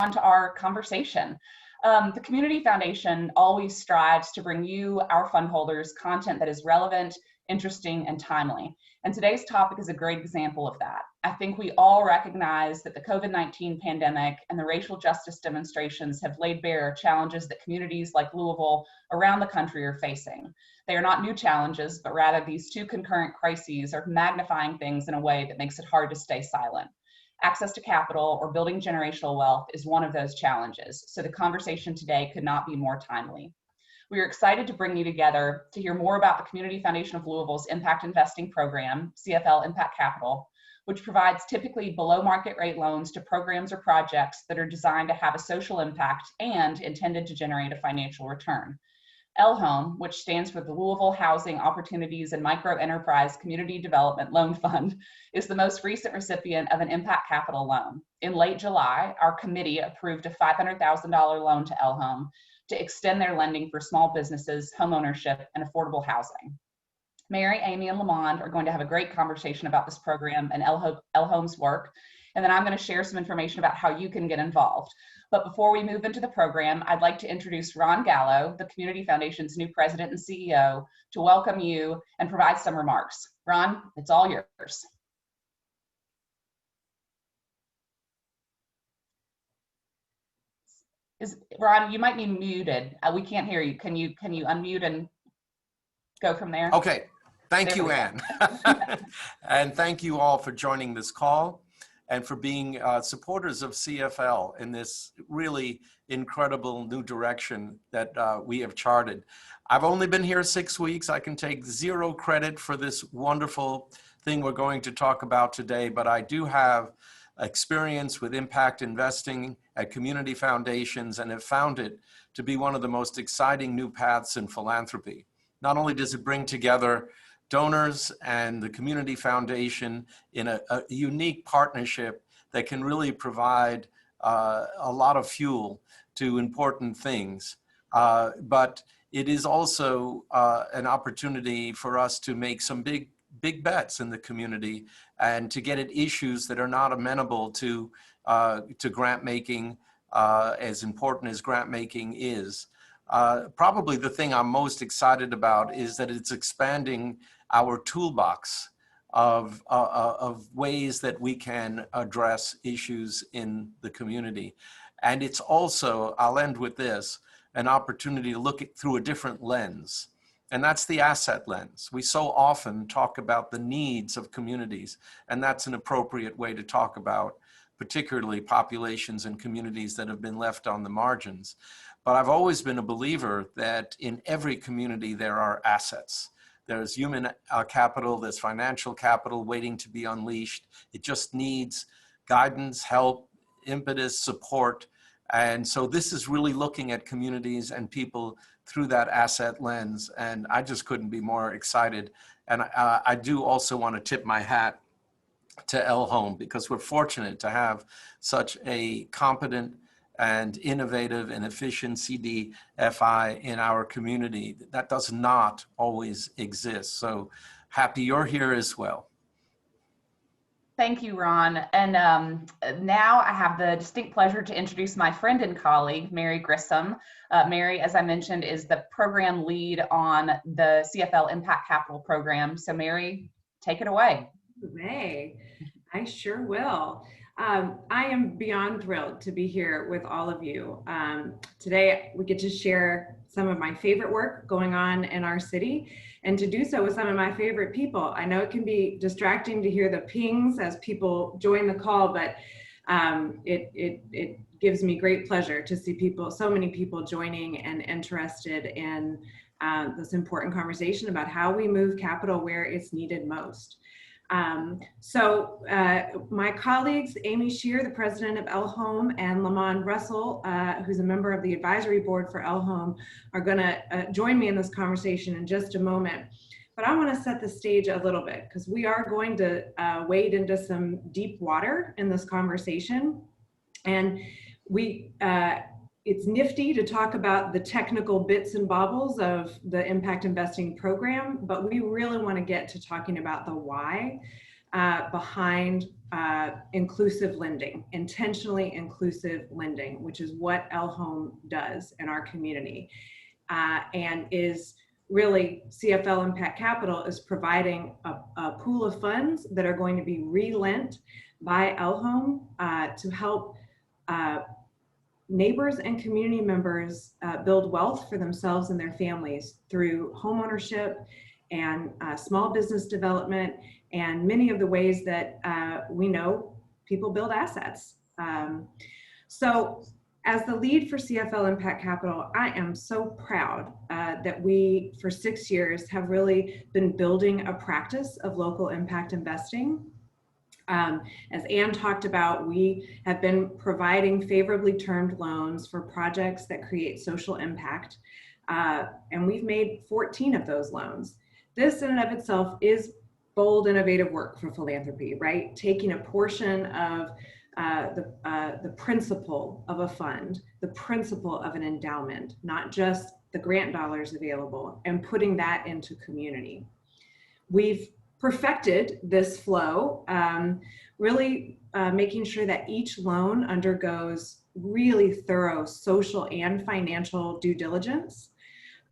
on to our conversation. The Community Foundation always strives to bring you, our fund holders, content that is relevant, interesting, and timely. And today's topic is a great example of that. I think we all recognize that the COVID-19 pandemic and the racial justice demonstrations have laid bare challenges that communities like Louisville around the country are facing. They are not new challenges, but rather these two concurrent crises are magnifying things in a way that makes it hard to stay silent. Access to capital or building generational wealth is one of those challenges, so the conversation today could not be more timely. We are excited to bring you together to hear more about the Community Foundation of Louisville's impact investing program, CFL Impact Capital, which provides typically below market rate loans to programs or projects that are designed to have a social impact and intended to generate a financial return. LHOME, which stands for the Louisville Housing Opportunities and Microenterprise Community Development Loan Fund, is the most recent recipient of an impact capital loan. In late July, our committee approved a $500,000 loan to LHOME to extend their lending for small businesses, homeownership, and affordable housing. Mary, Amy, and Lamond are going to have a great conversation about this program and LHOME's work, and then I'm going to share some information about how you can get involved. But before we move into the program, I'd like to introduce Ron Gallo, the Community Foundation's new president and CEO, to welcome you and provide some remarks. Ron, it's all yours. Ron, you might be muted. We can't hear you. Can you unmute and go from there? Okay. Thank you, Ann. And thank you all for joining this call and for being supporters of CFL in this really incredible new direction that we have charted. I've only been here 6 weeks. I can take zero credit for this wonderful thing we're going to talk about today, but I do have experience with impact investing at community foundations and have found it to be one of the most exciting new paths in philanthropy. Not only does it bring together donors and the community foundation in a unique partnership that can really provide a lot of fuel to important things, but it is also an opportunity for us to make some big bets in the community and to get at issues that are not amenable to grant making, as important as grant making is. Probably the thing I'm most excited about is that it's expanding our toolbox of ways that we can address issues in the community. And it's also, I'll end with this, an opportunity to look through a different lens. And that's the asset lens. We so often talk about the needs of communities, and that's an appropriate way to talk about particularly populations and communities that have been left on the margins. But I've always been a believer that in every community there are assets. There's human capital, there's financial capital waiting to be unleashed. It just needs guidance, help, impetus, support. And so this is really looking at communities and people through that asset lens. And I just couldn't be more excited. And I do also want to tip my hat to LHOME because we're fortunate to have such a competent and innovative and efficient CDFI in our community. That does not always exist. So happy you're here as well. Thank you, Ron. And now I have the distinct pleasure to introduce my friend and colleague, Mary Grissom. Mary, as I mentioned, is the program lead on the CFL Impact Capital program. So Mary, take it away. Hey, I sure will. I am beyond thrilled to be here with all of you. Today, we get to share some of my favorite work going on in our city and to do so with some of my favorite people. I know it can be distracting to hear the pings as people join the call, but it gives me great pleasure to see people, so many people joining and interested in this important conversation about how we move capital where it's needed most. My colleagues, Amy Shir, the president of LHOME, and Lamond Russell, who's a member of the advisory board for LHOME, are going to join me in this conversation in just a moment. But I want to set the stage a little bit because we are going to wade into some deep water in this conversation. And it's nifty to talk about the technical bits and bobbles of the impact investing program, but we really want to get to talking about the why behind inclusive lending, intentionally inclusive lending, which is what LHOME does in our community, and is really CFL Impact Capital is providing a pool of funds that are going to be relent by LHOME to help neighbors and community members build wealth for themselves and their families through homeownership and small business development and many of the ways that we know people build assets. So as the lead for CFL Impact Capital, I am so proud that we, for 6 years, have really been building a practice of local impact investing. As Ann talked about, we have been providing favorably termed loans for projects that create social impact, and we've made 14 of those loans. This in and of itself is bold, innovative work for philanthropy, right? Taking a portion of the principle of a fund, the principle of an endowment, not just the grant dollars available, and putting that into community. We've perfected this flow, really making sure that each loan undergoes really thorough social and financial due diligence.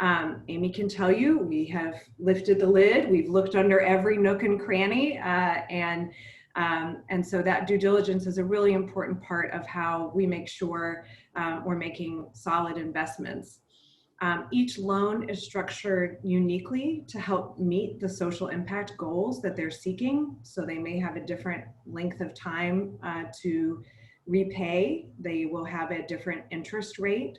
Amy can tell you, we have lifted the lid, we've looked under every nook and cranny, and so that due diligence is a really important part of how we make sure we're making solid investments. Each loan is structured uniquely to help meet the social impact goals that they're seeking. So they may have a different length of time to repay. They will have a different interest rate.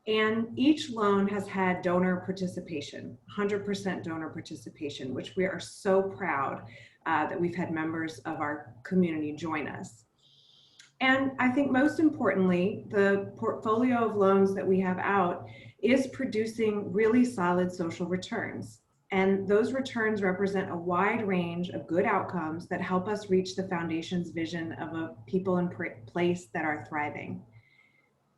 And each loan has had donor participation, 100% donor participation, which we are so proud that we've had members of our community join us. And I think most importantly, the portfolio of loans that we have out is producing really solid social returns. And those returns represent a wide range of good outcomes that help us reach the foundation's vision of a people and place that are thriving.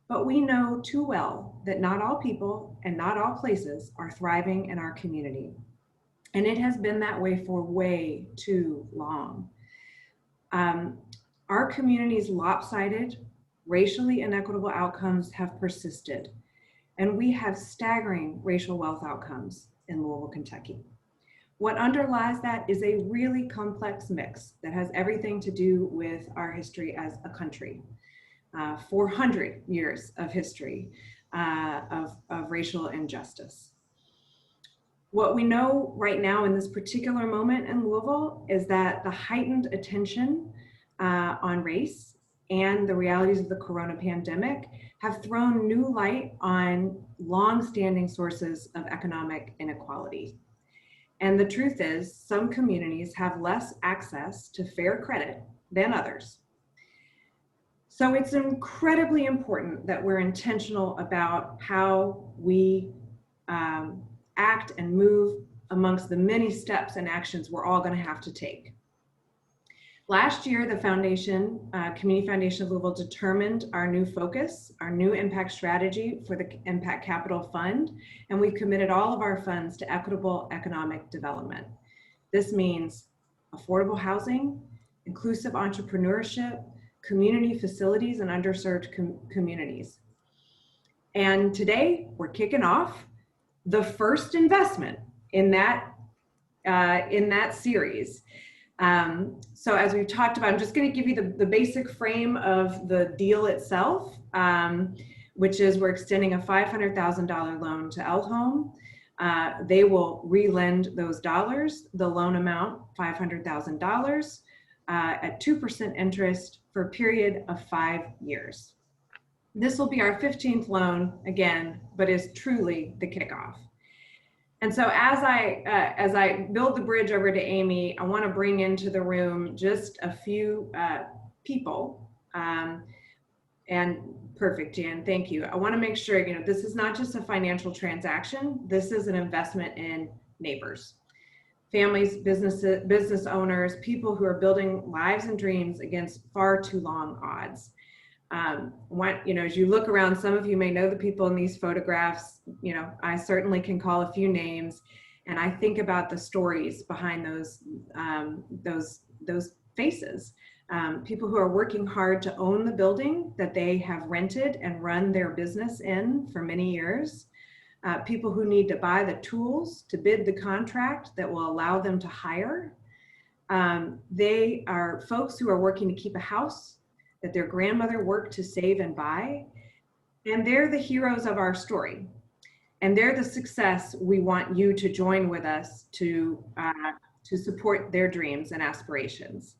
But we know too well that not all people and not all places are thriving in our community. And it has been that way for way too long. Our community's lopsided, racially inequitable outcomes have persisted. And we have staggering racial wealth outcomes in Louisville, Kentucky. What underlies that is a really complex mix that has everything to do with our history as a country. 400 years of history of racial injustice. What we know right now in this particular moment in Louisville is that the heightened attention on race and the realities of the corona pandemic have thrown new light on long-standing sources of economic inequality. And the truth is, some communities have less access to fair credit than others. So it's incredibly important that we're intentional about how we act and move amongst the many steps and actions we're all going to have to take. Last year, the foundation, Community Foundation of Louisville, determined our new focus, our new impact strategy for the Impact Capital Fund, and we've committed all of our funds to equitable economic development. This means affordable housing, inclusive entrepreneurship, community facilities, and underserved communities. And today, we're kicking off the first investment in that series. So as we've talked about, I'm just going to give you the basic frame of the deal itself, which is we're extending a $500,000 loan to LHOME. They will relend those dollars, the loan amount, $500,000, at 2% interest for a period of 5 years. This will be our 15th loan again, but is truly the kickoff. And so as I build the bridge over to Amy, I want to bring into the room just a few people. And perfect, Jan, thank you. I want to make sure, this is not just a financial transaction. This is an investment in neighbors, families, business owners, people who are building lives and dreams against far too long odds. As you look around, some of you may know the people in these photographs. I certainly can call a few names, and I think about the stories behind those those faces. People who are working hard to own the building that they have rented and run their business in for many years. People who need to buy the tools to bid the contract that will allow them to hire. They are folks who are working to keep a house that their grandmother worked to save and buy. And they're the heroes of our story. And they're the success we want you to join with us to support their dreams and aspirations.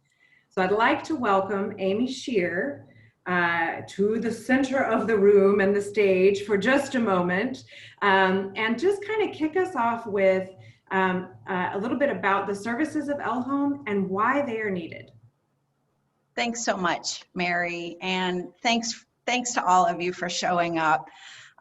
So I'd like to welcome Amy Shir to the center of the room and the stage for just a moment, and just kind of kick us off with a little bit about the services of LHOME and why they are needed. Thanks so much, Mary, and thanks to all of you for showing up.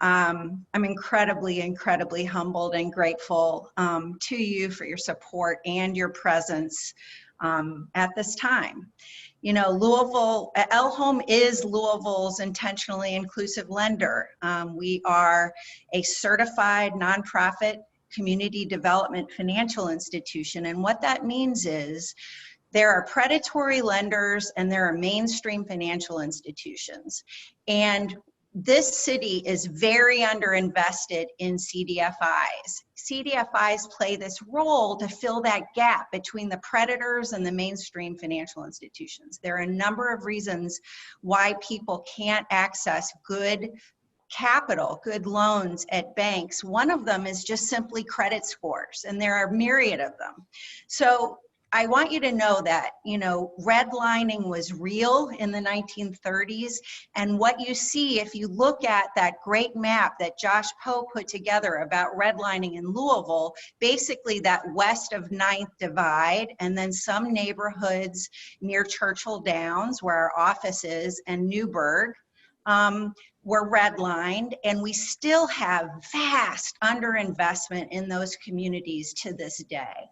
I'm incredibly humbled and grateful to you for your support and your presence at this time. You know, LHOME is Louisville's intentionally inclusive lender. We are a certified nonprofit community development financial institution, and what that means is there are predatory lenders and there are mainstream financial institutions. And this city is very underinvested in CDFIs. CDFIs play this role to fill that gap between the predators and the mainstream financial institutions. There are a number of reasons why people can't access good capital, good loans at banks. One of them is just simply credit scores, and there are a myriad of them. So I want you to know that, you know, redlining was real in the 1930s. And what you see, if you look at that great map that Josh Poe put together about redlining in Louisville, basically that west of 9th divide, and then some neighborhoods near Churchill Downs, where our office is, and Newburgh, were redlined, and we still have vast underinvestment in those communities to this day.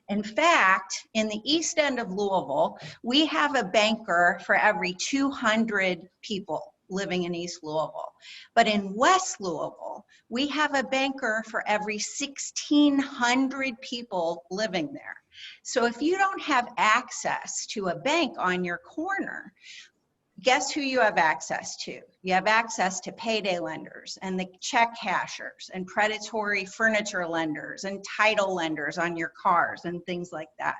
In fact, in the east end of Louisville, we have a banker for every 200 people living in East Louisville. But in West Louisville, we have a banker for every 1,600 people living there. So if you don't have access to a bank on your corner, guess who you have access to? You have access to payday lenders and the check cashers and predatory furniture lenders and title lenders on your cars and things like that.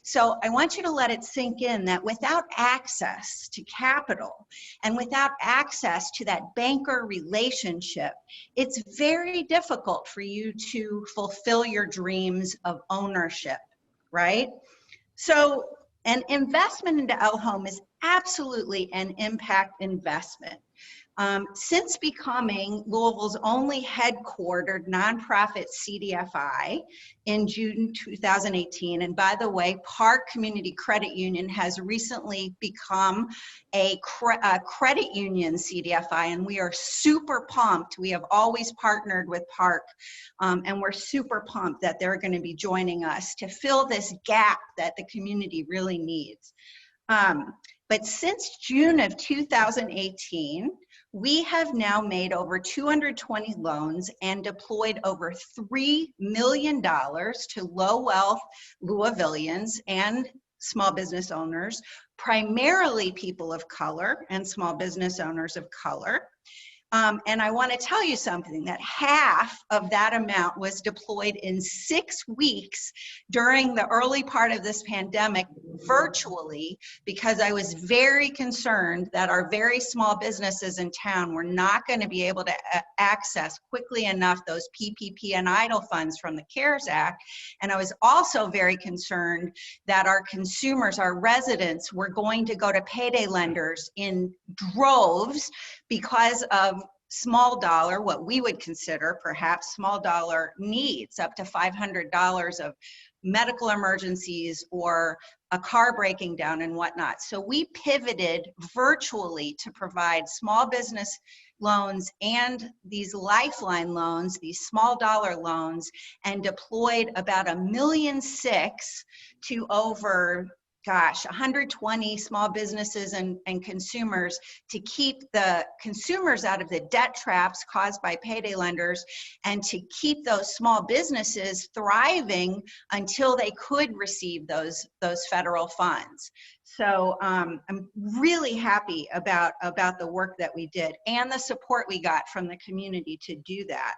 So I want you to let it sink in that without access to capital and without access to that banker relationship, it's very difficult for you to fulfill your dreams of ownership, right? So an investment into LHOME is absolutely an impact investment. Since becoming Louisville's only headquartered nonprofit CDFI in June 2018, and by the way, Park Community Credit Union has recently become a credit union CDFI, and we are super pumped. We have always partnered with Park, and we're super pumped that they're going to be joining us to fill this gap that the community really needs. But since June of 2018, we have now made over 220 loans and deployed over $3 million to low wealth Louisvillians and small business owners, primarily people of color and small business owners of color. And I want to tell you something, that half of that amount was deployed in 6 weeks during the early part of this pandemic virtually, because I was very concerned that our very small businesses in town were not going to be able to access quickly enough those PPP and EIDL funds from the CARES Act. And I was also very concerned that our consumers, our residents, were going to go to payday lenders in droves because of small dollar, what we would consider perhaps small dollar needs, up to $500 of medical emergencies or a car breaking down and whatnot. So we pivoted virtually to provide small business loans and these lifeline loans, these small dollar loans, and deployed about $1.6 million to over 120 small businesses and consumers to keep the consumers out of the debt traps caused by payday lenders and to keep those small businesses thriving until they could receive those federal funds. So I'm really happy about the work that we did and the support we got from the community to do that.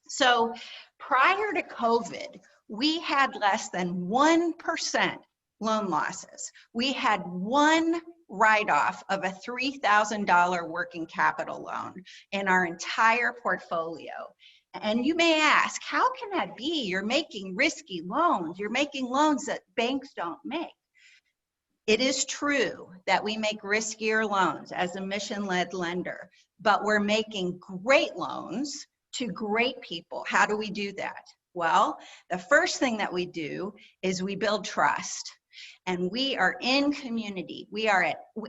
So prior to COVID, we had less than 1% loan losses. We had one write-off of a $3,000 working capital loan in our entire portfolio. And you may ask, how can that be? You're making risky loans. You're making loans that banks don't make. It is true that we make riskier loans as a mission-led lender, but we're making great loans to great people. How do we do that? Well, the first thing that we do is we build trust. And we are in community.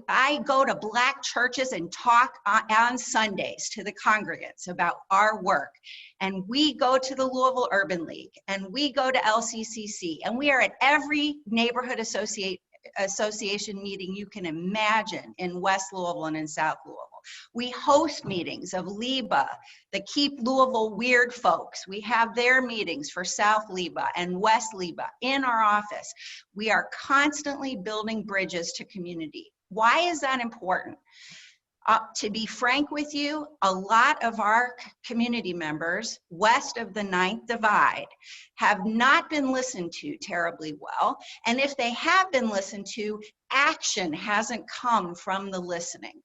I go to Black churches and talk on Sundays to the congregants about our work. And we go to the Louisville Urban League, and we go to LCCC, and we are at every neighborhood association meeting you can imagine in West Louisville and in South Louisville. We host meetings of LEBA, the Keep Louisville Weird folks. We have their meetings for South LEBA and West LEBA in our office. We are constantly building bridges to community. Why is that important? To be frank with you, a lot of our community members west of the 9th Divide have not been listened to terribly well. And if they have been listened to, action hasn't come from the listening.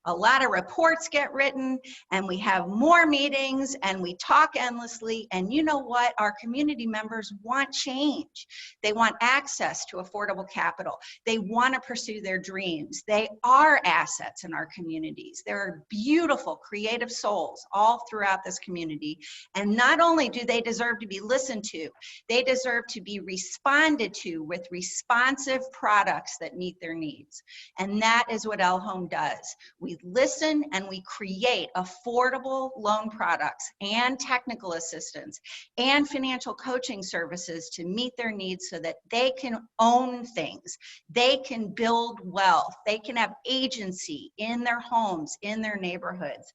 A lot of reports get written, and we have more meetings, and we talk endlessly. And you know what? Our community members want change. They want access to affordable capital. They want to pursue their dreams. They are assets in our communities. There are beautiful, creative souls all throughout this community. And not only do they deserve to be listened to, they deserve to be responded to with responsive products that meet their needs. And that is what LHOME does. We listen and we create affordable loan products and technical assistance and financial coaching services to meet their needs so that they can own things. They can build wealth. They can have agency in their homes, in their neighborhoods.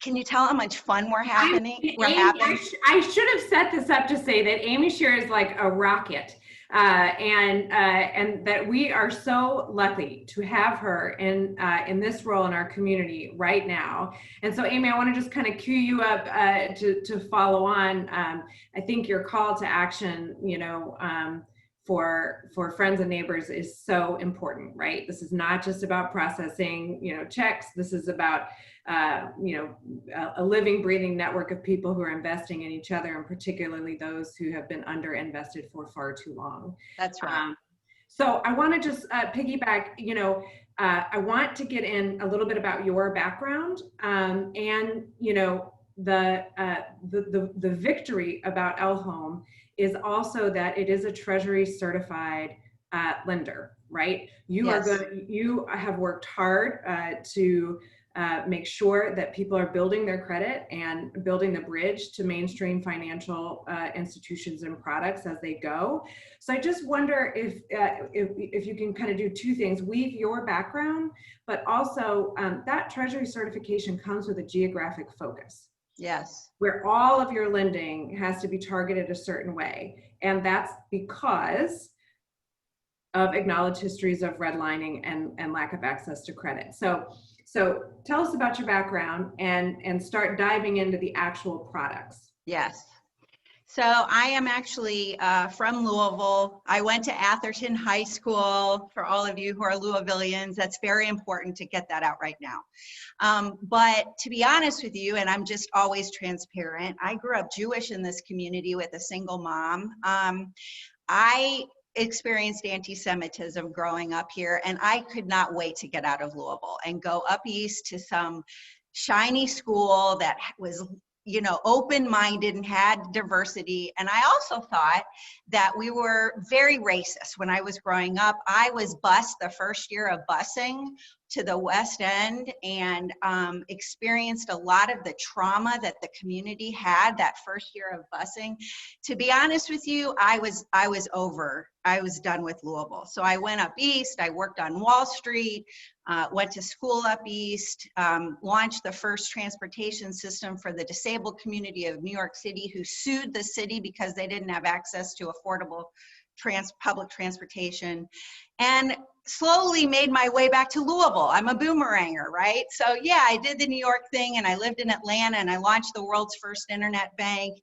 Can you tell how much fun we're having? I should have set this up to say that Amy Shir is like a rocket. And that we are so lucky to have her in this role in our community right now. And so, Amy, I want to just kind of cue you up to follow on. I think your call to action, for friends and neighbors is so important, right? This is not just about processing, checks. This is about a living, breathing network of people who are investing in each other, and particularly those who have been underinvested for far too long. That's right. So I want to just piggyback, I want to get in a little bit about your background and, the victory about LHOME is also that it is a Treasury certified lender, right? You have worked hard to make sure that people are building their credit and building the bridge to mainstream financial institutions and products as they go. So I just wonder if you can kind of do two things: weave your background, but also that Treasury certification comes with a geographic focus. Yes. Where all of your lending has to be targeted a certain way. And that's because of acknowledged histories of redlining and lack of access to credit. So tell us about your background and start diving into the actual products. Yes. So I am actually from Louisville. I went to Atherton High School. For all of you who are Louisvillians, that's very important to get that out right now. But to be honest with you, and I'm just always transparent, I grew up Jewish in this community with a single mom. I experienced anti-Semitism growing up here, and I could not wait to get out of Louisville and go up east to some shiny school that was open-minded and had diversity. And I also thought that we were very racist when I was growing up. I was bused the first year of busing to the West End and experienced a lot of the trauma that the community had that first year of busing. To be honest with you, I was done with Louisville. So I went up east, I worked on Wall Street, went to school up east, launched the first transportation system for the disabled community of New York City, who sued the city because they didn't have access to affordable public transportation, and slowly made my way back to Louisville. I'm a boomeranger, right? So yeah, I did the New York thing, and I lived in Atlanta, and I launched the world's first internet bank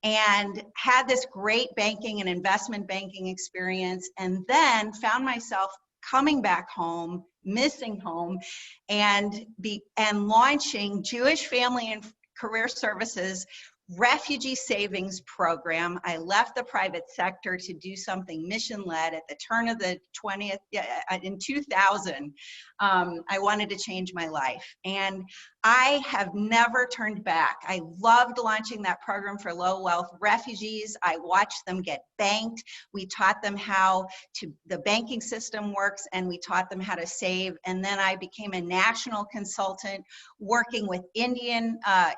and had this great banking and investment banking experience, and then found myself coming back home, missing home, and launching Jewish Family and Career Services refugee savings program. I left the private sector to do something mission-led at the turn of the 20th, in 2000. I wanted to change my life, and I have never turned back. I loved launching that program for low-wealth refugees. I watched them get banked. We taught them how the banking system works, and we taught them how to save. And then I became a national consultant working with in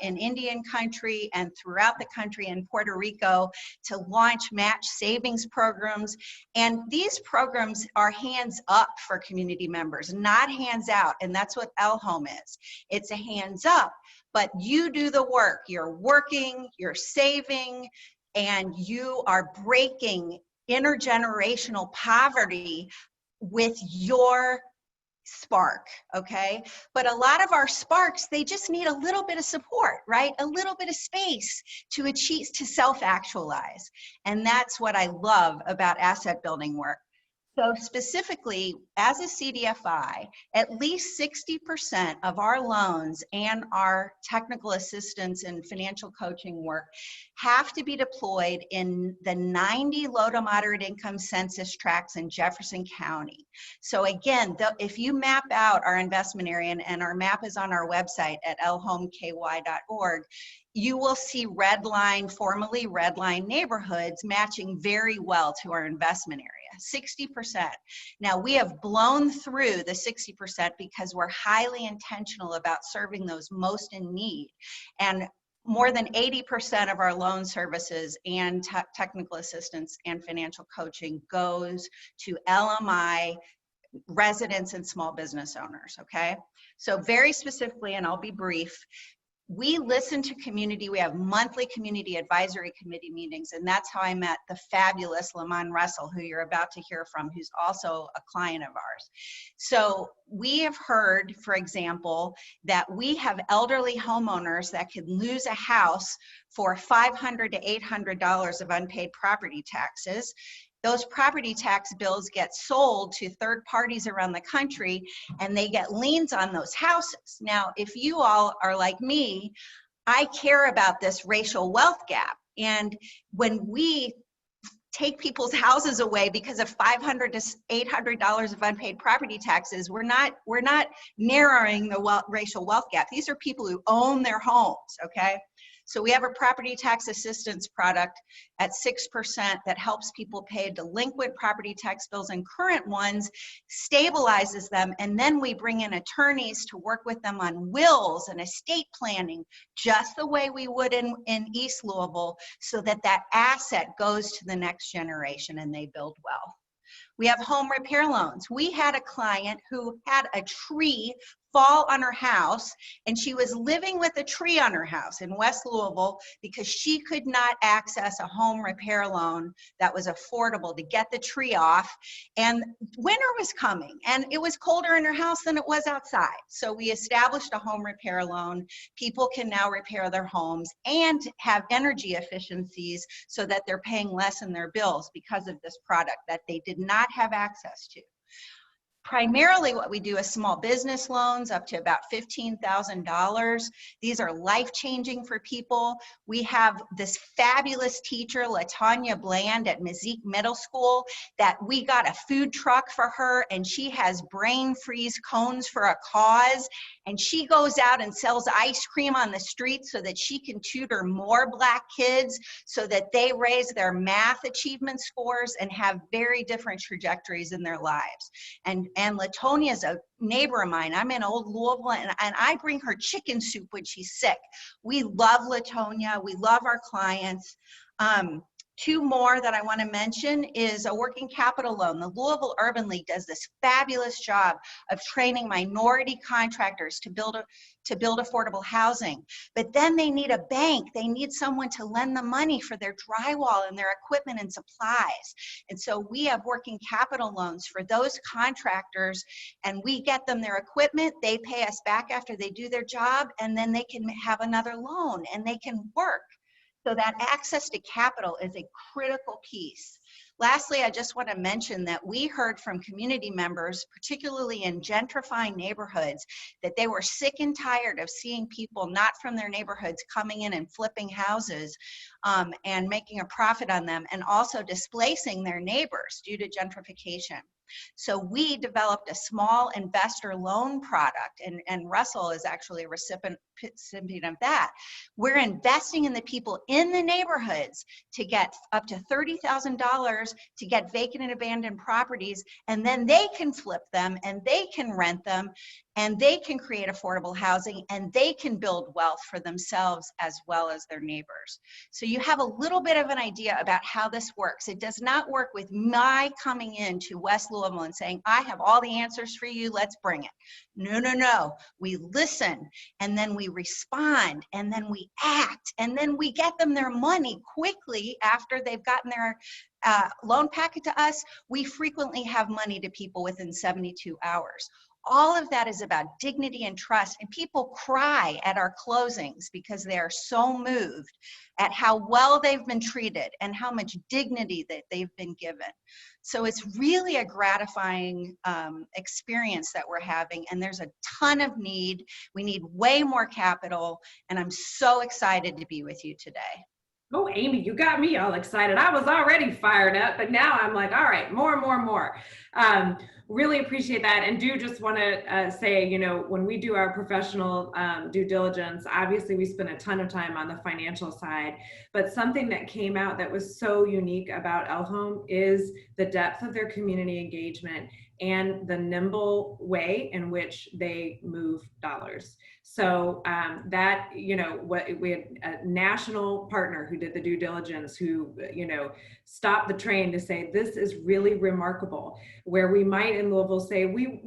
Indian country and throughout the country in Puerto Rico to launch match savings programs. And these programs are hands up for community members, not hands out. And that's what LHOME is. It's a hands up, but you do the work. You're working, you're saving, and you are breaking intergenerational poverty with your spark, okay? But a lot of our sparks, they just need a little bit of support, right? A little bit of space to achieve, to self-actualize. And that's what I love about asset building work. So specifically, as a CDFI, at least 60% of our loans and our technical assistance and financial coaching work have to be deployed in the 90 low to moderate income census tracts in Jefferson County. So again, if you map out our investment area, and our map is on our website at lhomeky.org, you will see red line, formerly red line neighborhoods matching very well to our investment area, 60%. Now we have blown through the 60% because we're highly intentional about serving those most in need. And more than 80% of our loan services and technical assistance and financial coaching goes to LMI residents and small business owners, okay? So very specifically, and I'll be brief, we listen to community. We have monthly community advisory committee meetings, and that's how I met the fabulous Lamont Russell, who you're about to hear from, who's also a client of ours. So we have heard, for example, that we have elderly homeowners that could lose a house for $500 to $800 of unpaid property taxes. Those property tax bills get sold to third parties around the country, and they get liens on those houses. Now, if you all are like me, I care about this racial wealth gap. And when we take people's houses away because of $500 to $800 of unpaid property taxes, we're not narrowing the racial wealth gap. These are people who own their homes, okay? So we have a property tax assistance product at 6% that helps people pay delinquent property tax bills and current ones, stabilizes them, and then we bring in attorneys to work with them on wills and estate planning, just the way we would in East Louisville, so that that asset goes to the next generation and they build wealth. We have home repair loans. We had a client who had a tree fall on her house, and she was living with a tree on her house in West Louisville because she could not access a home repair loan that was affordable to get the tree off. And winter was coming, and it was colder in her house than it was outside. So we established a home repair loan. People can now repair their homes and have energy efficiencies so that they're paying less in their bills because of this product that they did not have access to. Primarily what we do is small business loans up to about $15,000. These are life-changing for people. We have this fabulous teacher, LaTanya Bland at Mazik Middle School, that we got a food truck for her, and she has brain freeze cones for a cause. And she goes out and sells ice cream on the street so that she can tutor more Black kids so that they raise their math achievement scores and have very different trajectories in their lives. And LaTonia's a neighbor of mine. I'm in Old Louisville, and I bring her chicken soup when she's sick. We love LaTonia. We love our clients. Two more that I want to mention is a working capital loan. The Louisville Urban League does this fabulous job of training minority contractors to build affordable housing. But then they need a bank. They need someone to lend them money for their drywall and their equipment and supplies. And so we have working capital loans for those contractors, and we get them their equipment. They pay us back after they do their job, and then they can have another loan and they can work. So that access to capital is a critical piece. Lastly, I just want to mention that we heard from community members, particularly in gentrifying neighborhoods, that they were sick and tired of seeing people not from their neighborhoods coming in and flipping houses and making a profit on them, and also displacing their neighbors due to gentrification. So we developed a small investor loan product, and Russell is actually a recipient of that. We're investing in the people in the neighborhoods to get up to $30,000 to get vacant and abandoned properties, and then they can flip them and they can rent them and they can create affordable housing and they can build wealth for themselves as well as their neighbors. So you have a little bit of an idea about how this works. It does not work with my coming into West Louisville and saying, I have all the answers for you, let's bring it. No, no, no. We listen, and then we respond, and then we act, and then we get them their money quickly after they've gotten their loan packet to us. We frequently have money to people within 72 hours. All of that is about dignity and trust, and people cry at our closings because they are so moved at how well they've been treated and how much dignity that they've been given. So it's really a gratifying experience that we're having, and there's a ton of need. We need way more capital, and I'm so excited to be with you today. Oh, Amy, you got me all excited. I was already fired up, but now I'm like, all right, more. Really appreciate that. And do just want to say, you know, when we do our professional due diligence, obviously we spend a ton of time on the financial side, but something that came out that was so unique about LHOME is the depth of their community engagement and the nimble way in which they move dollars. So that, you know, we had a national partner who did the due diligence, who, you know, stopped the train to say, this is really remarkable, where we might in Louisville say, we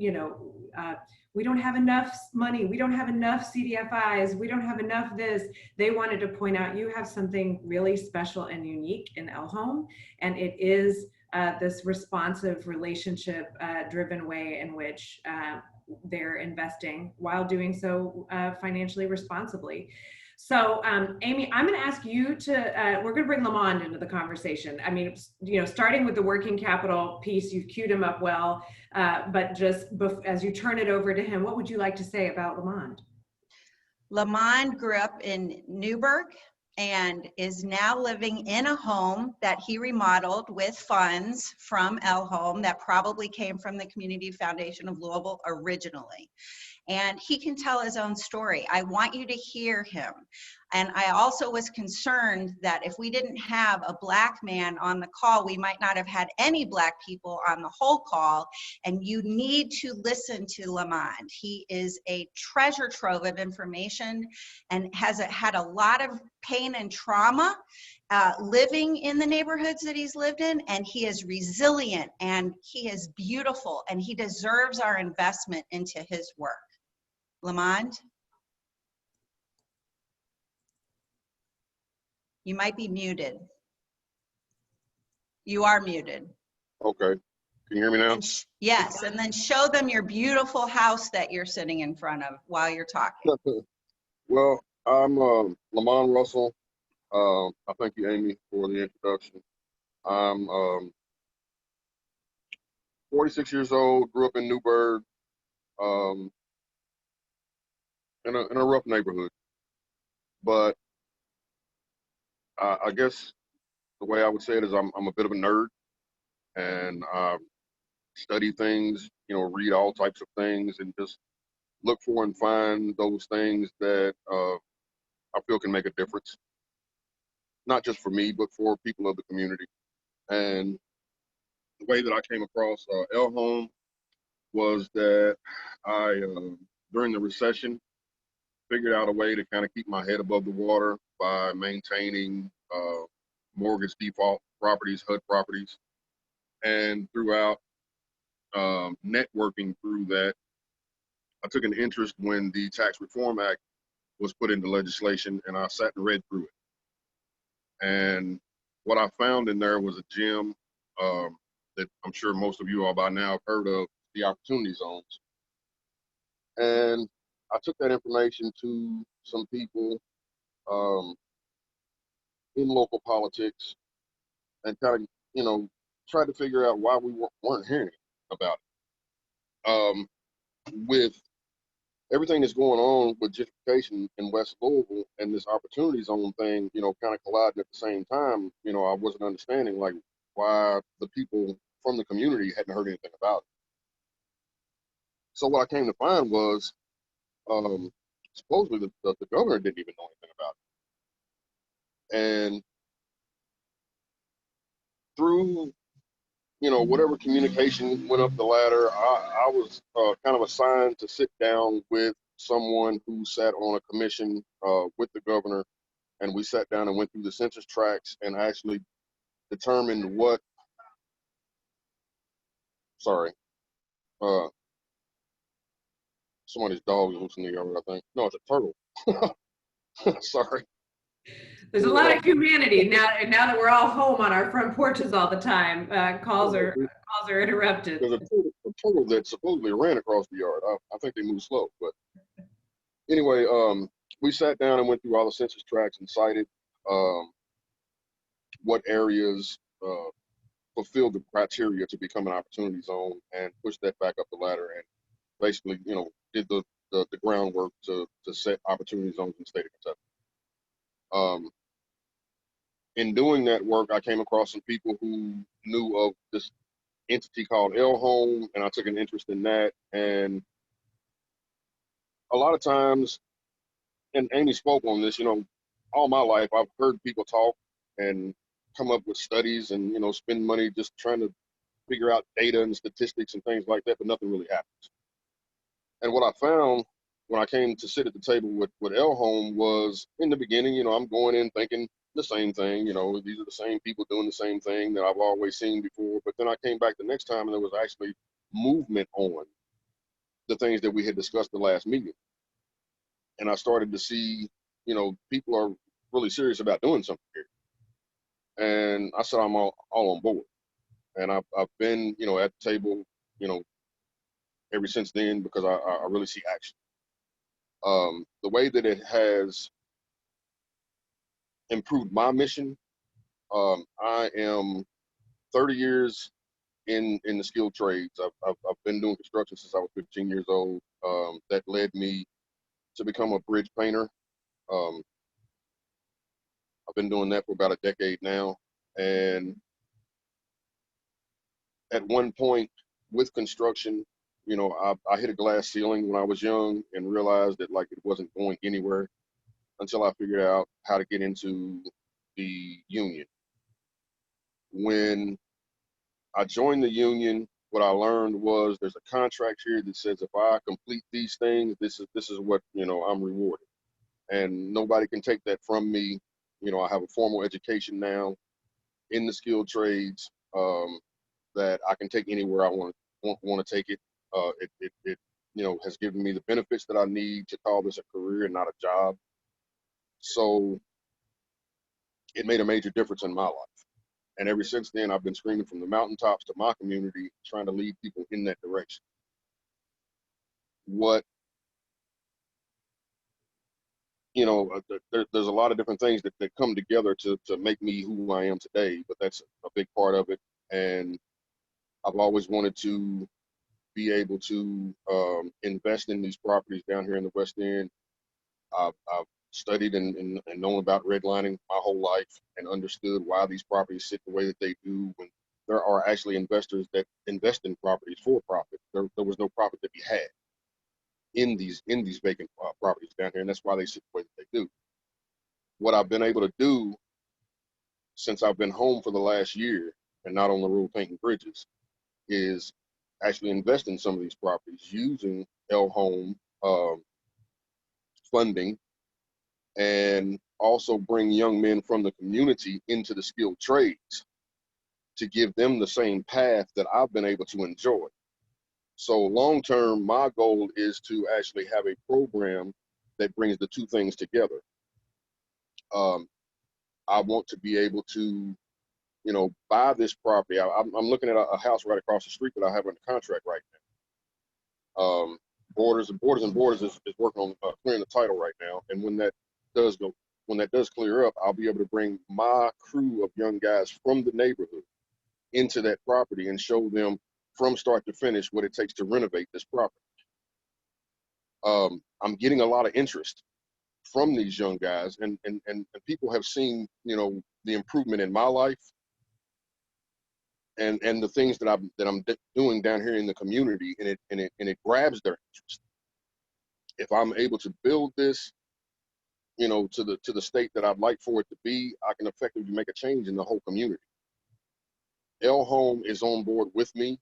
don't have enough money, we don't have enough CDFIs, we don't have enough this. They wanted to point out, you have something really special and unique in LHOME, and it is this responsive, relationship driven way in which they're investing while doing so financially responsibly. So Amy, I'm going to ask you to, we're going to bring Lamond into the conversation. I mean, you know, starting with the working capital piece, you've queued him up well, but just as you turn it over to him, what would you like to say about Lamond? Lamond grew up in Newburgh and is now living in a home that he remodeled with funds from LHOME that probably came from the Community Foundation of Louisville originally. And he can tell his own story. I want you to hear him. And I also was concerned that if we didn't have a Black man on the call, we might not have had any Black people on the whole call. And you need to listen to Lamond. He is a treasure trove of information and has had a lot of pain and trauma living in the neighborhoods that he's lived in, and he is resilient and he is beautiful and he deserves our investment into his work. Lamond? You might be muted. You are muted. Okay. Can you hear me now? Yes, and then show them your beautiful house that you're sitting in front of while you're talking. Well, I'm Lamond Russell. I thank you, Amy, for the introduction. I'm 46 years old, grew up in Newburgh, in a rough neighborhood. But I guess the way I would say it is I'm a bit of a nerd, and I study things, you know, read all types of things, and just look for and find those things that I feel can make a difference. Not just for me, but for people of the community. And the way that I came across LHOME was that I, during the recession, figured out a way to kind of keep my head above the water by maintaining mortgage default properties, HUD properties, and throughout networking through that, I took an interest when the Tax Reform Act was put into legislation, and I sat and read through it. And what I found in there was a gem that I'm sure most of you all by now have heard of, the opportunity zones. And I took that information to some people in local politics and kind of, tried to figure out why we weren't hearing about it. With everything that's going on with gentrification in West Louisville and this opportunity zone thing, kind of colliding at the same time, I wasn't understanding like why the people from the community hadn't heard anything about it. So what I came to find was supposedly the governor didn't even know anything about it. And through, whatever communication went up the ladder, I was kind of assigned to sit down with someone who sat on a commission with the governor, and we sat down and went through the census tracts and actually determined what, somebody's dog is loose in the yard, I think. No, it's a turtle. Sorry. There's a lot of humanity now that we're all home on our front porches all the time. Calls are interrupted. There's a turtle that supposedly ran across the yard. I think they move slow, but anyway, we sat down and went through all the census tracts and cited what areas fulfilled the criteria to become an opportunity zone, and pushed that back up the ladder, and basically, did the groundwork to set opportunity zones in the state of Kentucky. In doing that work, I came across some people who knew of this entity called LHOME, and I took an interest in that. And a lot of times, and Amy spoke on this, all my life I've heard people talk and come up with studies and, spend money just trying to figure out data and statistics and things like that, but nothing really happens. And what I found when I came to sit at the table with LHOME was, in the beginning, I'm going in thinking the same thing, these are the same people doing the same thing that I've always seen before. But then I came back the next time and there was actually movement on the things that we had discussed the last meeting. And I started to see, people are really serious about doing something here. And I said, I'm all on board. And I've been, at the table, ever since then, because I really see action. The way that it has improved my mission, I am 30 years in the skilled trades. I've been doing construction since I was 15 years old. That led me to become a bridge painter. I've been doing that for about a decade now. And at one point with construction, I hit a glass ceiling when I was young and realized that like it wasn't going anywhere until I figured out how to get into the union. When I joined the union, what I learned was there's a contract here that says if I complete these things, this is what, I'm rewarded. And nobody can take that from me. I have a formal education now in the skilled trades that I can take anywhere I want to take it. It has given me the benefits that I need to call this a career and not a job. So it made a major difference in my life. And ever since then, I've been screaming from the mountaintops to my community, trying to lead people in that direction. There's a lot of different things that come together to make me who I am today, but that's a big part of it. And I've always wanted to be able to invest in these properties down here in the West End. I've studied and known about redlining my whole life and understood why these properties sit the way that they do when there are actually investors that invest in properties for profit. There was no profit to be had in these vacant properties down here, and that's why they sit the way that they do. What I've been able to do since I've been home for the last year and not on the road painting bridges is actually invest in some of these properties using LHOME funding, and also bring young men from the community into the skilled trades to give them the same path that I've been able to enjoy. So long term, my goal is to actually have a program that brings the two things together. I want to be able to, you know, buy this property. I'm looking at a house right across the street that I have under contract right now. Borders is working on clearing the title right now, and when that does clear up, I'll be able to bring my crew of young guys from the neighborhood into that property and show them from start to finish what it takes to renovate this property. I'm getting a lot of interest from these young guys, and people have seen, you know, the improvement in my life and the things that I'm doing down here in the community, and it grabs their interest. If I'm able to build this, you know, to the state that I'd like for it to be, I can effectively make a change in the whole community. LHOME is on board with me,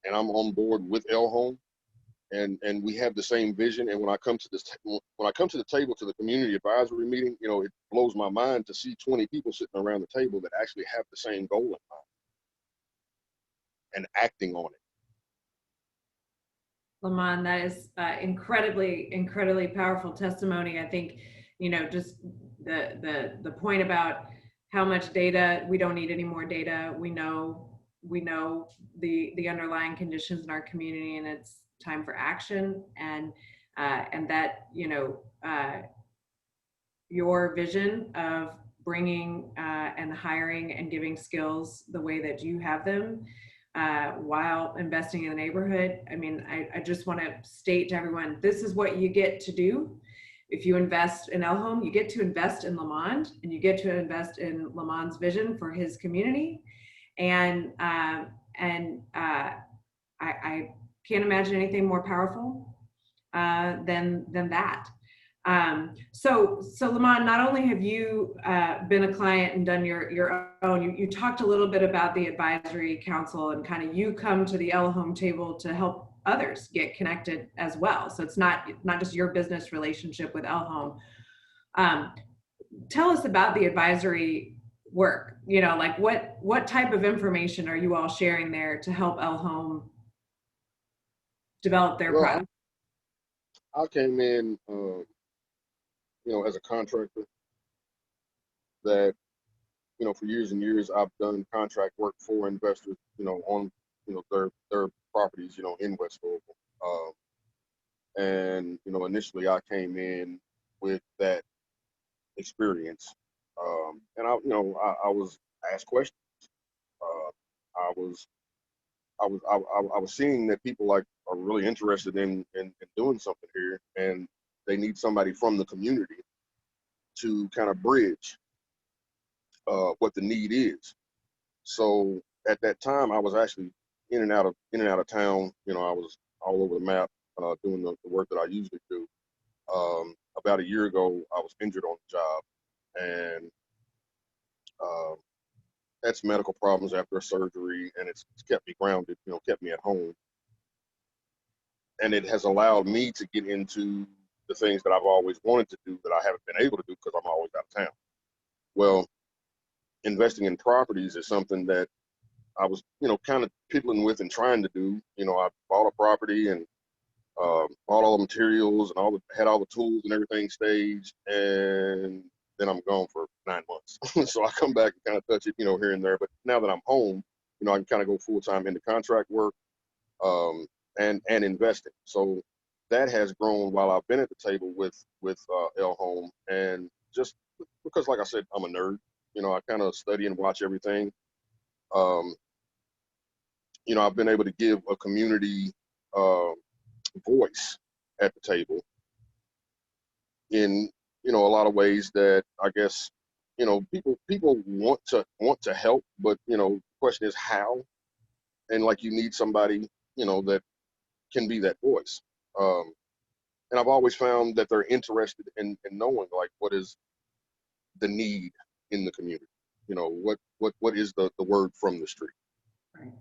and I'm on board with LHOME, and we have the same vision. And when I come to the table to the community advisory meeting, you know, it blows my mind to see 20 people sitting around the table that actually have the same goal in mind and acting on it. Lamont, that is incredibly powerful testimony. I think, you know, just the point about how much data, we don't need any more data. We know the underlying conditions in our community, and it's time for action. And that, you know, your vision of bringing and hiring and giving skills the way that you have them, while investing in the neighborhood. I mean, I just want to state to everyone, this is what you get to do. If you invest in LHOME, you get to invest in Lamont, and you get to invest in Lamont's vision for his community. And I can't imagine anything more powerful than that. So Lamont, not only have you been a client and done your own, you talked a little bit about the advisory council, and kind of you come to the LHOME table to help others get connected as well. So it's not just your business relationship with LHOME. Tell us about the advisory work. You know, like what type of information are you all sharing there to help LHOME develop their product? I came in, you know, as a contractor that, you know, for years and years, I've done contract work for investors, you know, on, you know, their properties, you know, in West Louisville. And, you know, initially I came in with that experience. And I was asked questions. I was seeing that people are really interested in doing something here, and they need somebody from the community to kind of bridge what the need is. So at that time, I was actually in and out of town. You know, I was all over the map doing the work that I usually do. About a year ago, I was injured on the job, and had some medical problems after a surgery, and it's kept me grounded, you know, kept me at home. And it has allowed me to get into the things that I've always wanted to do that I haven't been able to do because I'm always out of town. Well, investing in properties is something that I was, you know, kind of piddling with and trying to do. You know, I bought a property and bought all the materials and had all the tools and everything staged, and then I'm gone for 9 months. So I come back and kind of touch it, you know, here and there. But now that I'm home, you know, I can kind of go full time into contract work and investing. So that has grown while I've been at the table with LHOME, and just because, like I said, I'm a nerd. You know, I kind of study and watch everything. You know, I've been able to give a community voice at the table in, you know, a lot of ways that I guess, you know, people want to help, but, you know, the question is how. And like, you need somebody, you know, that can be that voice. And I've always found that they're interested in knowing, like, what is the need in the community. You know, what is the word from the street. Right.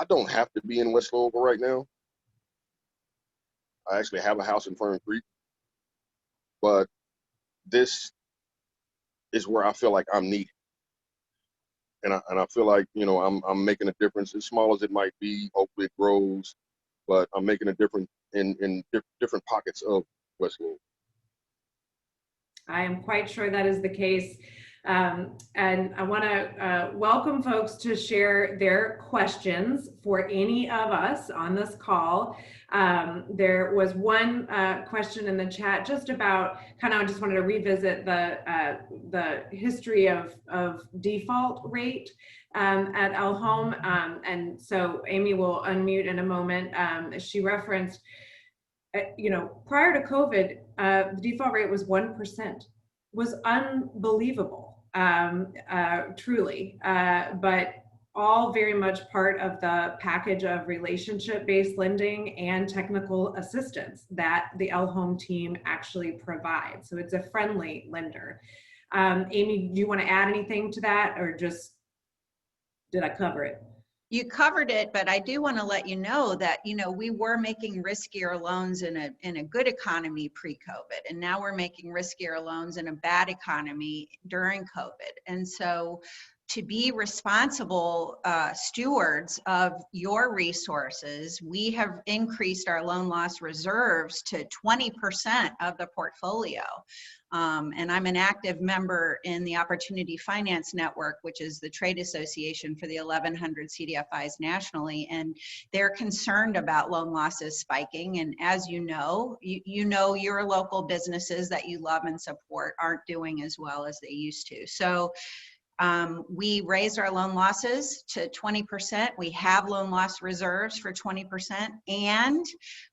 I don't have to be in West Louisville right now. I actually have a house in Fern Creek, but this is where I feel like I'm needed. And I feel like, you know, I'm making a difference, as small as it might be. Hopefully it grows, but I'm making a difference in different pockets of West Louisville. I am quite sure that is the case. And I want to welcome folks to share their questions for any of us on this call. There was one question in the chat just about I just wanted to revisit the history of default rate at LHOME. And so Amy will unmute in a moment. She referenced, prior to COVID, the default rate was 1%. Was unbelievable, truly, but all very much part of the package of relationship-based lending and technical assistance that the LHOME team actually provides. So it's a friendly lender. Amy, do you want to add anything to that, or just did I cover it? You covered it, but I do want to let you know that, we were making riskier loans in a good economy pre-COVID, and now we're making riskier loans in a bad economy during COVID. And so to be responsible stewards of your resources, we have increased our loan loss reserves to 20% of the portfolio. And I'm an active member in the Opportunity Finance Network, which is the trade association for the 1,100 CDFIs nationally, and they're concerned about loan losses spiking. And as you know, your local businesses that you love and support aren't doing as well as they used to. So we raised our loan losses to 20%. We have loan loss reserves for 20%. And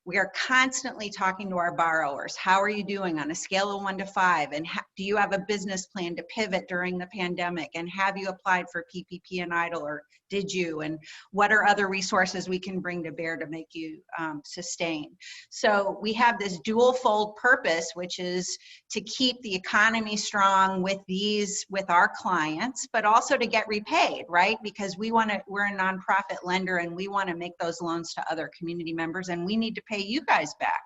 we are constantly talking to our borrowers. How are you doing on a scale of 1 to 5? And do you have a business plan to pivot during the pandemic? And have you applied for PPP and EIDL, or did you? And what are other resources we can bring to bear to make you sustain? So we have this dual-fold purpose, which is to keep the economy strong with our clients, but also to get repaid, right? Because we're a nonprofit lender, and we want to make those loans to other community members, and we need to pay you guys back.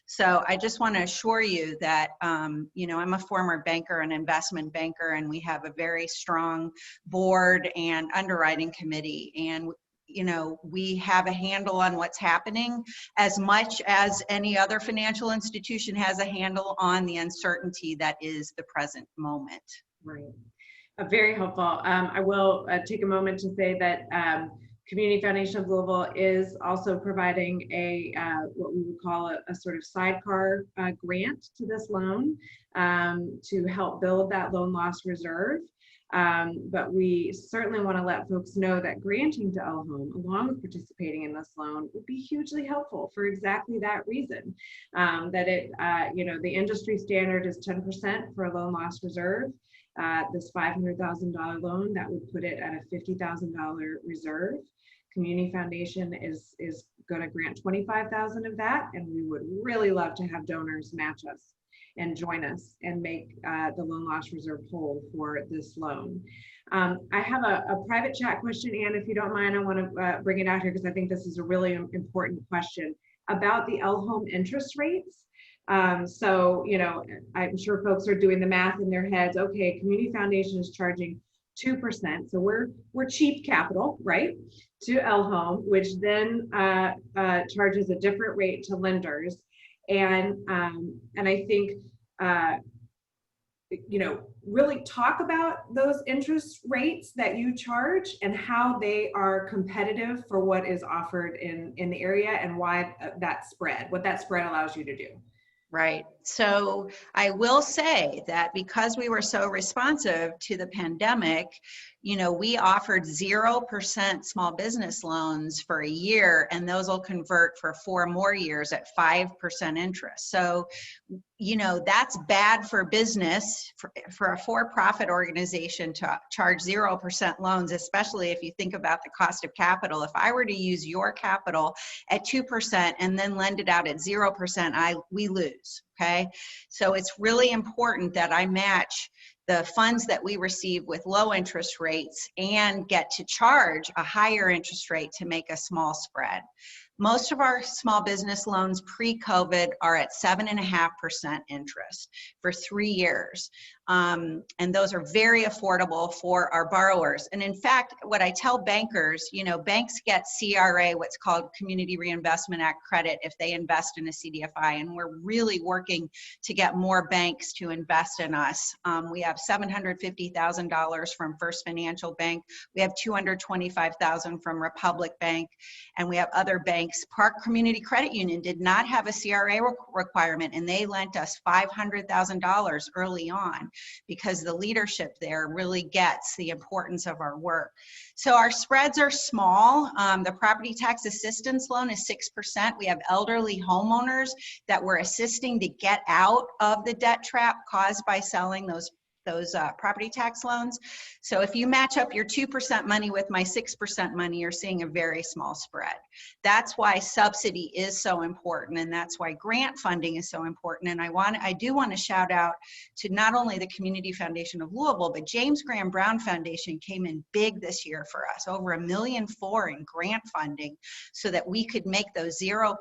So I just want to assure you that, I'm a former banker, an investment banker, and we have a very strong board and underwriting committee. And we have a handle on what's happening as much as any other financial institution has a handle on the uncertainty that is the present moment. Right. Very helpful. I will take a moment to say that Community Foundation of Louisville is also providing what we would call a sort of sidecar grant to this loan to help build that loan loss reserve. But we certainly want to let folks know that granting to LHOME, along with participating in this loan, would be hugely helpful for exactly that reason. That the industry standard is 10% for a loan loss reserve. This $500,000 loan, that would put it at a $50,000 reserve. Community Foundation is going to grant $25,000 of that, and we would really love to have donors match us and join us and make the loan loss reserve whole for this loan. I have a private chat question, Anne, if you don't mind. I want to bring it out here because I think this is a really important question about the LHOME interest rates. So, I'm sure folks are doing the math in their heads. Okay, Community Foundation is charging 2%. So we're cheap capital, right, to LHOME, which then charges a different rate to lenders. And I think, really talk about those interest rates that you charge and how they are competitive for what is offered in the area, and why what that spread allows you to do. Right. So I will say that because we were so responsive to the pandemic, we offered 0% small business loans for a year, and those will convert for 4 more years at 5% interest. So, that's bad for business, for a for-profit organization to charge 0% loans, especially if you think about the cost of capital. If I were to use your capital at 2% and then lend it out at 0%, we lose. Okay. So it's really important that I match the funds that we receive with low interest rates and get to charge a higher interest rate to make a small spread. Most of our small business loans pre-COVID are at 7.5% interest for 3 years. And those are very affordable for our borrowers. And in fact, what I tell bankers, you know, banks get CRA, what's called Community Reinvestment Act credit, if they invest in a CDFI. And we're really working to get more banks to invest in us. We have $750,000 from First Financial Bank. We have $225,000 from Republic Bank. And we have other banks. Park Community Credit Union did not have a CRA requirement, and they lent us $500,000 early on because the leadership there really gets the importance of our work. So our spreads are small. The property tax assistance loan is 6%. We have elderly homeowners that we're assisting to get out of the debt trap caused by selling those property tax loans. So if you match up your 2% money with my 6% money, you're seeing a very small spread. That's why subsidy is so important, and that's why grant funding is so important. And I do want to shout out to not only the Community Foundation of Louisville, but James Graham Brown Foundation came in big this year for us, over $1.4 million in grant funding, so that we could make those 0%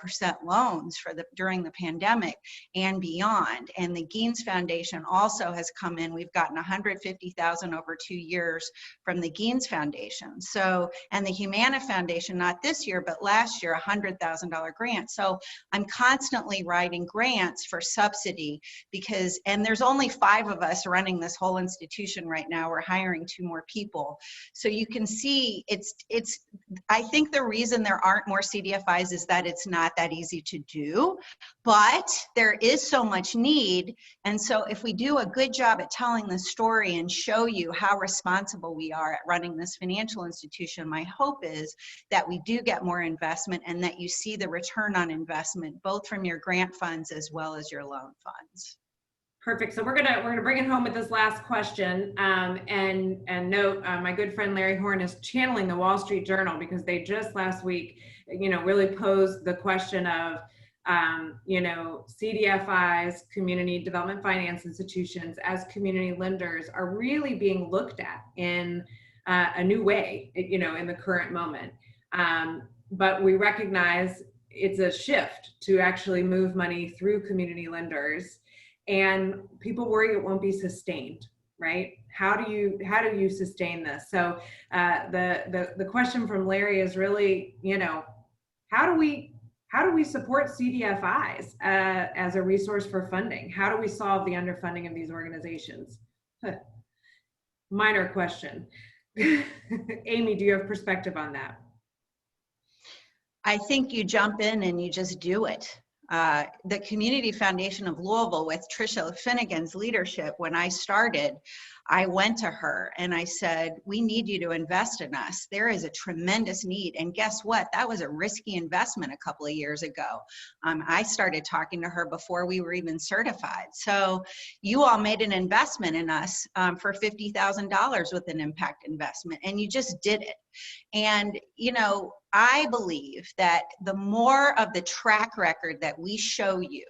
loans during the pandemic and beyond. And the Gaines Foundation also has come in. We've gotten $150,000 over 2 years from the Gaines Foundation. So, and the Humana Foundation, not this year, but last year, $100,000 grant. So I'm constantly writing grants for subsidy because, and there's only 5 of us running this whole institution right now. We're hiring 2 more people. So you can see I think the reason there aren't more CDFIs is that it's not that easy to do, but there is so much need. And so if we do a good job at telling the story and show you how responsible we are at running this financial institution, my hope is that we do get more investment and that you see the return on investment, both from your grant funds as well as your loan funds. Perfect. So we're gonna bring it home with this last question, and note my good friend Larry Horn is channeling the Wall Street Journal because they just last week, you know, really posed the question of, you know, CDFIs, community development finance institutions, as community lenders are really being looked at in a new way, you know, in the current moment. But we recognize it's a shift to actually move money through community lenders. And people worry it won't be sustained, right? How do you sustain this? So the question from Larry is really, you know, how do we support CDFIs as a resource for funding? How do we solve the underfunding of these organizations? Minor question. Amy, do you have perspective on that? I think you jump in and you just do it. The Community Foundation of Louisville, with Tricia Finnegan's leadership, when I started, I went to her and I said, we need you to invest in us. There is a tremendous need. And guess what? That was a risky investment a couple of years ago. I started talking to her before we were even certified. So you all made an investment in us for $50,000 with an impact investment, and you just did it. And, you know, I believe that the more of the track record that we show you,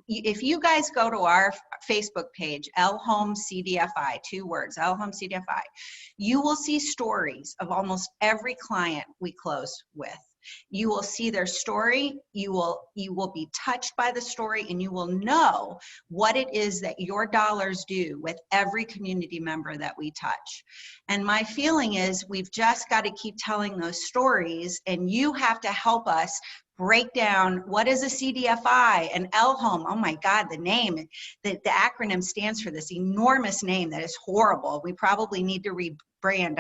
if you guys go to our Facebook page, LHOME CDFI, 2 words, LHOME CDFI, you will see stories of almost every client we close with. You will see their story, you will be touched by the story, and you will know what it is that your dollars do with every community member that we touch. And my feeling is we've just got to keep telling those stories, and you have to help us break down what is a CDFI and LHOME. Oh my God, the name, the acronym stands for this enormous name that is horrible. We probably need to rebrand.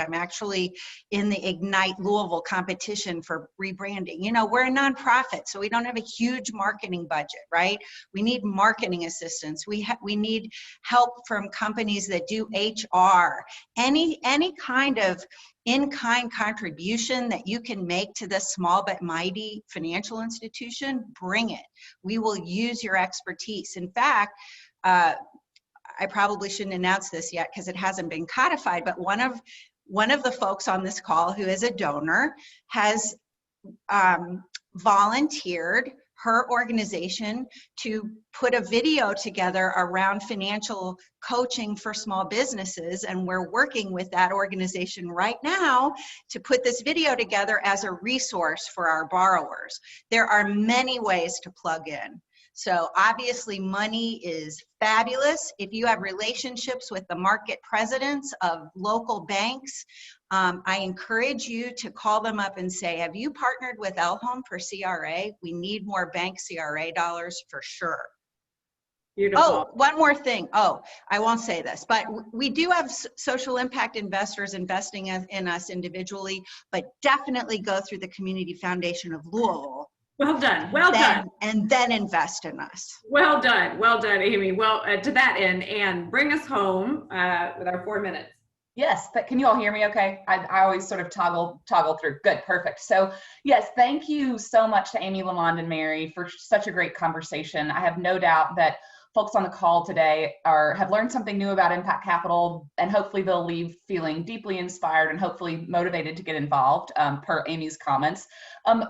I'm actually in the Ignite Louisville competition for rebranding. You know, we're a nonprofit, so we don't have a huge marketing budget, right? We need marketing assistance. We need help from companies that do HR. Any kind of in-kind contribution that you can make to this small but mighty financial institution, bring it. We will use your expertise. In fact, I probably shouldn't announce this yet because it hasn't been codified, but one of the folks on this call who is a donor has volunteered her organization to put a video together around financial coaching for small businesses. And we're working with that organization right now to put this video together as a resource for our borrowers. There are many ways to plug in. So obviously money is fabulous. If you have relationships with the market presidents of local banks, I encourage you to call them up and say, have you partnered with LHOME for CRA? We need more bank CRA dollars for sure. Beautiful. Oh, one more thing. Oh, I won't say this, but we do have social impact investors investing in us individually, but definitely go through the Community Foundation of Louisville. Well done. Well done. And then invest in us. Well done. Well done, Amy. Well, to that end, Anne, bring us home with our 4 minutes. Yes, but can you all hear me okay? I always sort of toggle through. Good, perfect. So yes, thank you so much to Amy, Lamond, and Mary for such a great conversation. I have no doubt that folks on the call today have learned something new about Impact Capital, and hopefully they'll leave feeling deeply inspired and hopefully motivated to get involved, per Amy's comments.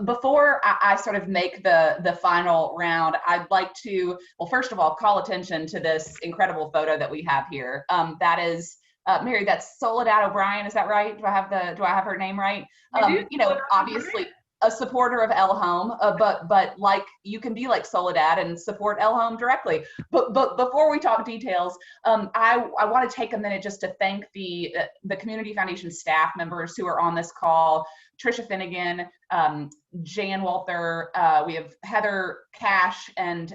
Before I sort of make the final round, I'd like to, well, first of all, call attention to this incredible photo that we have here. That is, Mary, that's Soledad O'Brien, is that right? Do I have her name right? You know, obviously a supporter of LHOME, but like you can be like Soledad and support LHOME directly. But before we talk details, I want to take a minute just to thank the Community Foundation staff members who are on this call. Tricia Finnegan, Jan Walther, we have Heather Cash and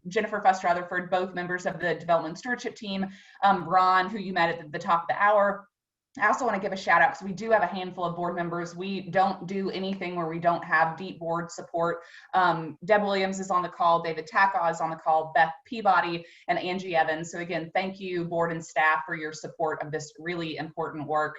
Jennifer Fuster-Rutherford, both members of the Development Stewardship team, Ron, who you met at the top of the hour. I also want to give a shout out because we do have a handful of board members. We don't do anything where we don't have deep board support. Deb Williams is on the call, David Takaw is on the call, Beth Peabody, and Angie Evans. So again, thank you board and staff for your support of this really important work.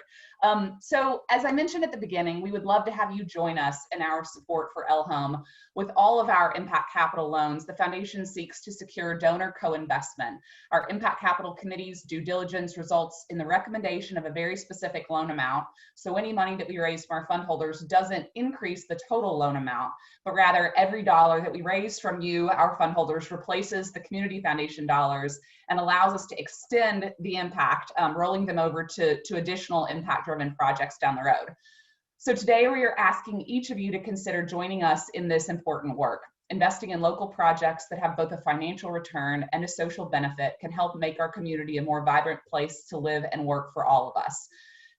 So as I mentioned at the beginning, we would love to have you join us in our support for LHOME. With all of our Impact Capital loans, the foundation seeks to secure donor co-investment. Our Impact Capital Committee's due diligence results in the recommendation of a very specific loan amount. So any money that we raise from our fund holders doesn't increase the total loan amount, but rather every dollar that we raise from you, our fund holders, replaces the Community Foundation dollars and allows us to extend the impact, rolling them over to additional impact-driven projects down the road. So today we are asking each of you to consider joining us in this important work. Investing in local projects that have both a financial return and a social benefit can help make our community a more vibrant place to live and work for all of us.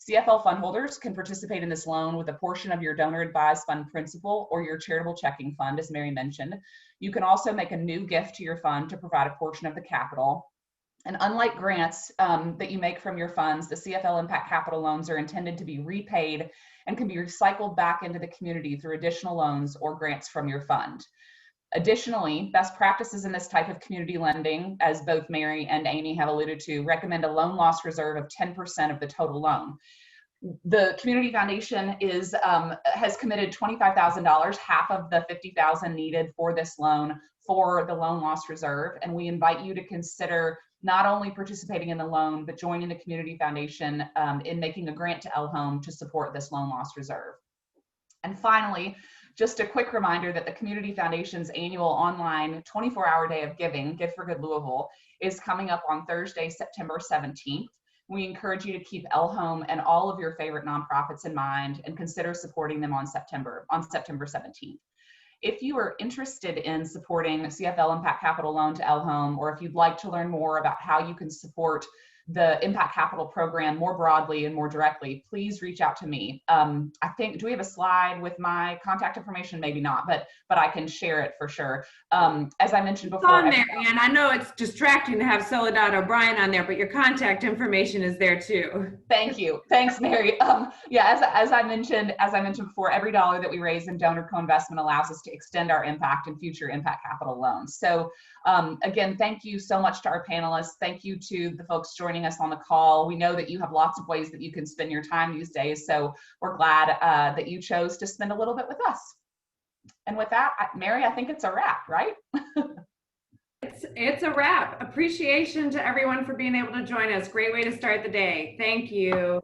CFL fund holders can participate in this loan with a portion of your donor advised fund principal or your charitable checking fund, as Mary mentioned. You can also make a new gift to your fund to provide a portion of the capital. And unlike grants that you make from your funds, the CFL Impact Capital loans are intended to be repaid and can be recycled back into the community through additional loans or grants from your fund. Additionally, best practices in this type of community lending, as both Mary and Amy have alluded to, recommend a loan loss reserve of 10% of the total loan. The Community Foundation has committed $25,000, half of the $50,000 needed for this loan, for the loan loss reserve, and we invite you to consider not only participating in the loan, but joining the Community Foundation in making a grant to LHOME to support this loan loss reserve. And finally, just a quick reminder that the Community Foundation's annual online 24-hour day of giving, Give for Good Louisville, is coming up on Thursday, September 17th. We encourage you to keep LHOME and all of your favorite nonprofits in mind and consider supporting them on September 17th. If you are interested in supporting CFL Impact Capital loan to LHOME, or if you'd like to learn more about how you can support the Impact Capital program more broadly and more directly, please reach out to me. I think, do we have a slide with my contact information? Maybe not, but I can share it for sure. As I mentioned before. It's on there, and I know it's distracting to have Soledad O'Brien on there, but your contact information is there too. Thank you. Thanks, Mary. Yeah, as I mentioned before, every dollar that we raise in donor co-investment allows us to extend our impact in future Impact Capital loans. So again, thank you so much to our panelists. Thank you to the folks joining us on the call. We know that you have lots of ways that you can spend your time these days, so we're glad that you chose to spend a little bit with us. And with that, Mary, I think it's a wrap, right? It's a wrap. Appreciation to everyone for being able to join us. Great way to start the day. Thank you.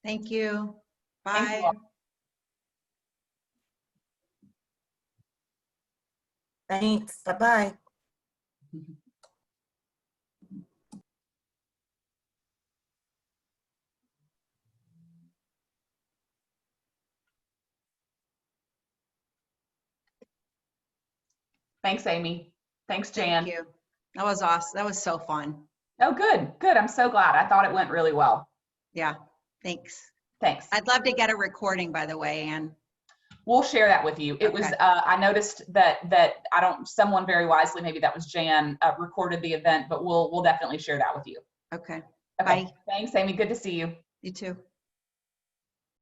Thank you. Bye. Thank you all. Thanks. Bye-bye. Thanks, Amy. Thanks, Jan. Thank you. That was awesome. That was so fun. Oh, good, good. I'm so glad. I thought it went really well. Yeah, thanks. Thanks. I'd love to get a recording, by the way, Anne. We'll share that with you. It was, Okay. I noticed that someone very wisely, maybe that was Jan, recorded the event, but we'll definitely share that with you. Okay. Okay. Bye. Thanks, Amy. Good to see you. You too.